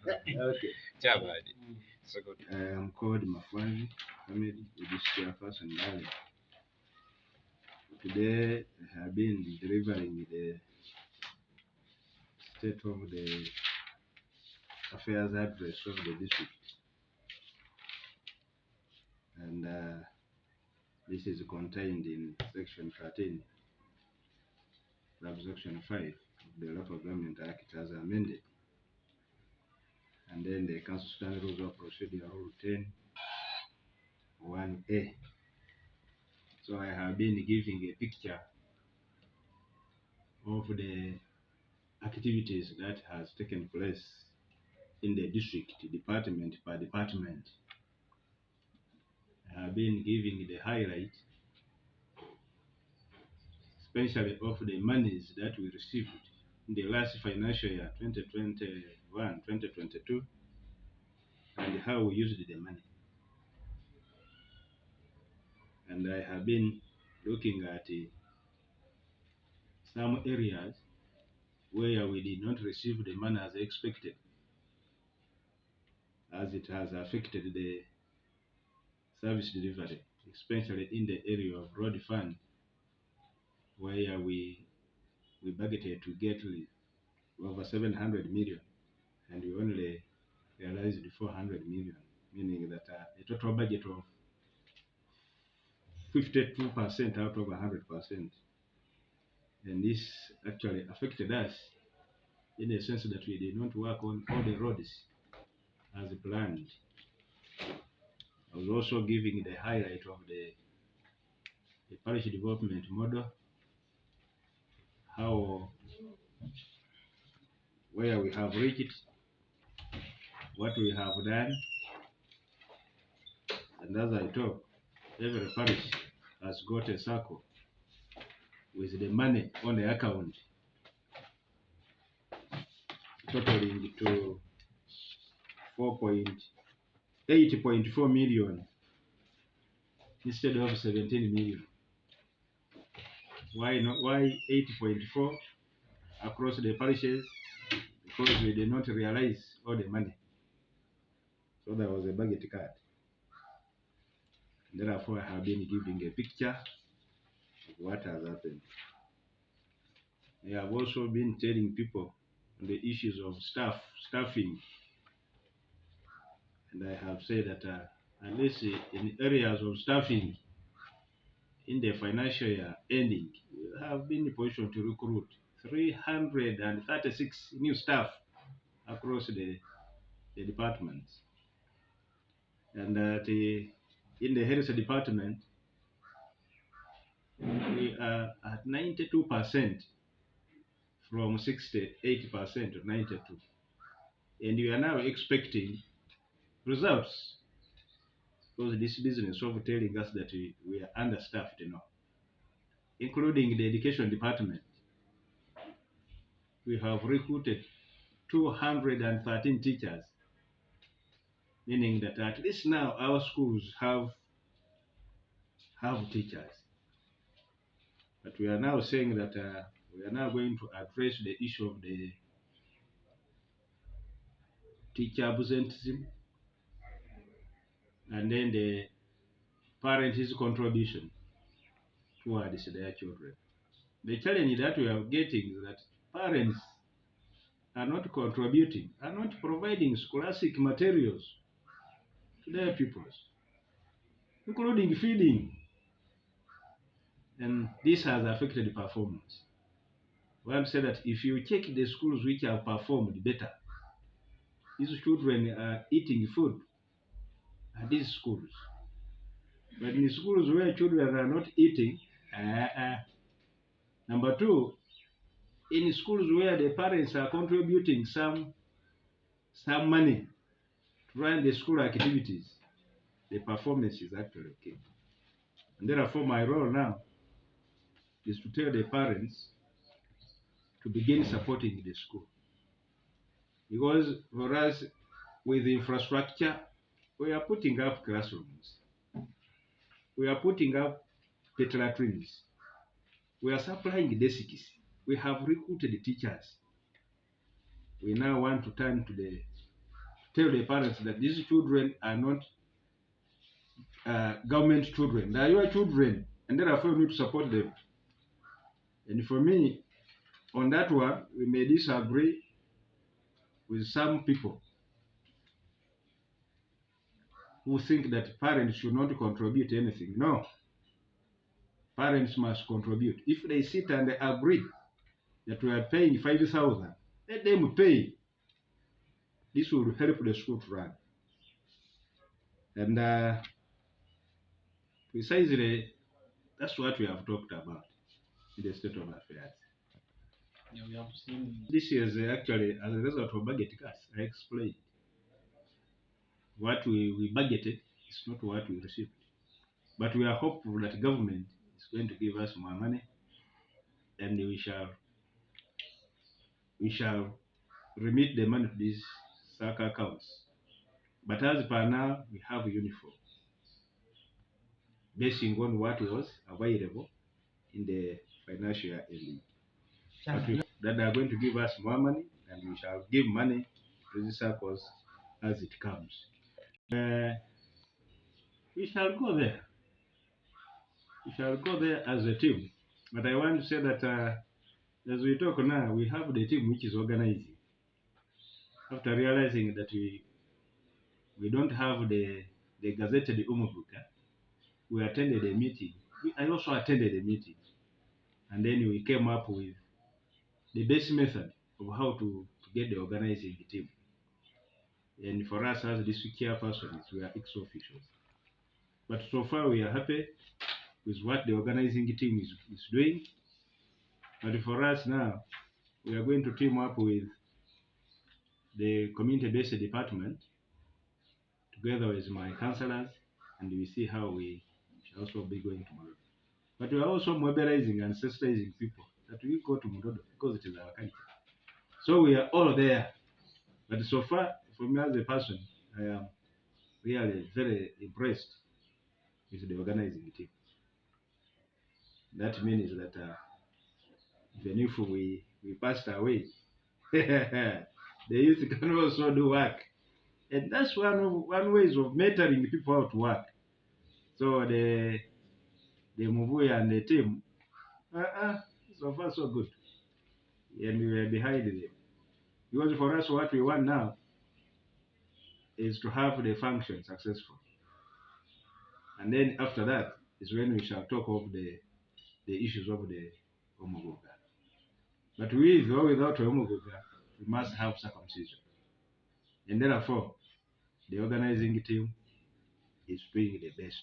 Okay. Chabadi. So good. I'm called Mafabi, family, the district chairperson Mbale. Today I have been delivering the state of the affairs address of the district, and this is contained in section 13, subsection 5 of the Local Government Act as amended, and then the Council Standard Rules of Procedure Rule 10, 1A. So I have been giving a picture of the activities that has taken place in the district, department by department. I have been giving the highlight, especially of the monies that we received in the last financial year, 2021-2022, and how we used the money. And I have been looking at some areas where we did not receive the money as expected, as it has affected the service delivery, especially in the area of road fund, where we budgeted to get over 700 million, and we only realized 400 million, meaning that a total budget of 52% out of 100%. And this actually affected us in the sense that we did not work on all the roads as planned. I was also giving the highlight of the parish development model, how, where we have reached, what we have done, and as I talk, every parish has got a circle with the money on the account totaling to 8.4 million instead of 17 million. Why not? Why 8.4 across the parishes? Because we did not realize all the money. So there was a budget cut. Therefore, I have been giving a picture of what has happened. I have also been telling people on the issues of staffing. And I have said that at least in areas of staffing, in the financial year ending, we have been in a position to recruit 336 new staff across the departments. And that in the health department, we are at 92% from 68% to 92. And we are now expecting results, because this business of telling us that we are understaffed now, including the education department. We have recruited 213 teachers, meaning that at least now our schools have teachers. But we are now saying that we are now going to address the issue of the teacher absenteeism, and then the parents' contribution towards their children. The challenge that we are getting is that parents are not contributing, are not providing scholastic materials to their pupils, including feeding. And this has affected performance. We have said that if you check the schools which have performed better, these children are eating food at these schools. But in schools where children are not eating, number two, in schools where the parents are contributing some money to run the school activities, the performance is actually okay. And therefore, my role now is to tell the parents to begin supporting the school. Because for us, with infrastructure, we are putting up classrooms. We are putting up pet latrines. We are supplying desks. We have recruited teachers. We now want to turn to the tell the parents that these children are not government children. They are your children, and therefore you need to support them. And for me, on that one, we may disagree with some people who think that parents should not contribute anything. No, parents must contribute. If they sit and they agree that we are paying 5,000, let them pay. This will help the school to run. And precisely, that's what we have talked about in the state of affairs. Yeah, we have seen This is actually as a result of budget cuts. I explained what we budgeted is not what we received. But we are hopeful that government is going to give us more money, and we shall remit the money to these SAC accounts. But as per now, we have uniform basing on what was available in the financial year ending. That they are going to give us more money, and we shall give money to the circles as it comes. We shall go there. We shall go there as a team. But I want to say that as we talk now, we have the team which is organizing. After realizing that we don't have the gazetted Umubuka, we attended a meeting. I also attended a meeting, and then we came up with the best method of how to get the organizing team. And for us as district chairpersons, we are ex-officials. But so far we are happy with what the organizing team is doing. But for us now, we are going to team up with the community-based department together with my councillors, and we see how we shall also be going tomorrow. But we are also mobilizing and sensitizing people that we go to Mudodo because it is our country. So we are all there. But so far, for me as a person, I am really very impressed with the organizing team. That means that even if we passed away, the youth can also do work. And that's one ways of mentoring people how to work. So the Muvuya and the team, so far so good. And we were behind them. Because for us, what we want now is to have the function successful. And then after that is when we shall talk of the issues of the Omogoga. But with or without Omogoga, we must have circumcision. And therefore, the organizing team is doing the best.